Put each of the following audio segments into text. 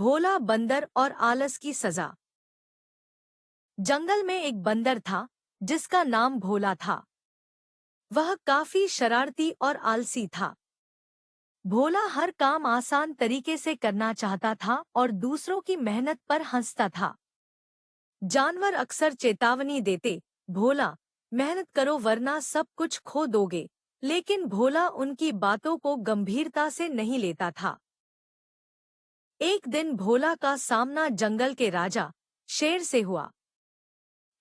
भोला बंदर और आलस की सजा। जंगल में एक बंदर था जिसका नाम भोला था। वह काफी शरारती और आलसी था। भोला हर काम आसान तरीके से करना चाहता था और दूसरों की मेहनत पर हंसता था। जानवर अक्सर चेतावनी देते, भोला, मेहनत करो वरना सब कुछ खो दोगे, लेकिन भोला उनकी बातों को गंभीरता से नहीं लेता था। एक दिन भोला का सामना जंगल के राजा शेर से हुआ।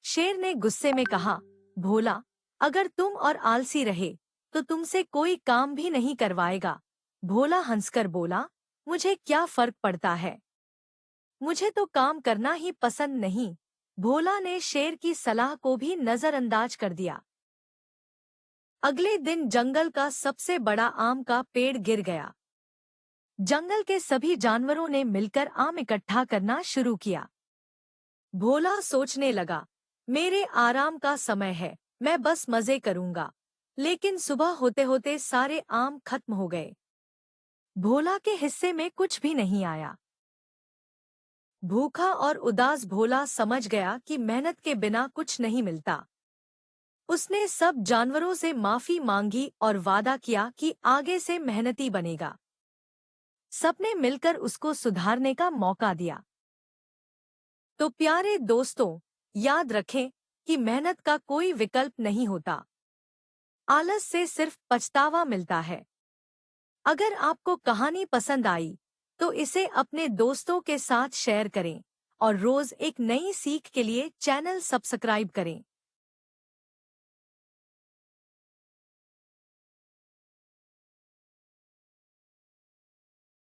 शेर ने गुस्से में कहा, भोला, अगर तुम और आलसी रहे तो तुमसे कोई काम भी नहीं करवाएगा। भोला हंसकर बोला, मुझे क्या फर्क पड़ता है, मुझे तो काम करना ही पसंद नहीं। भोला ने शेर की सलाह को भी नजरअंदाज कर दिया। अगले दिन जंगल का सबसे बड़ा आम का पेड़ गिर गया। जंगल के सभी जानवरों ने मिलकर आम इकट्ठा करना शुरू किया। भोला सोचने लगा, मेरे आराम का समय है, मैं बस मजे करूंगा। लेकिन सुबह होते होते सारे आम खत्म हो गए। भोला के हिस्से में कुछ भी नहीं आया। भूखा और उदास भोला समझ गया कि मेहनत के बिना कुछ नहीं मिलता। उसने सब जानवरों से माफी मांगी और वादा किया कि आगे से मेहनती बनेगा। सबने मिलकर उसको सुधारने का मौका दिया। तो प्यारे दोस्तों, याद रखें कि मेहनत का कोई विकल्प नहीं होता। आलस से सिर्फ पछतावा मिलता है। अगर आपको कहानी पसंद आई तो इसे अपने दोस्तों के साथ शेयर करें और रोज एक नई सीख के लिए चैनल सब्सक्राइब करें।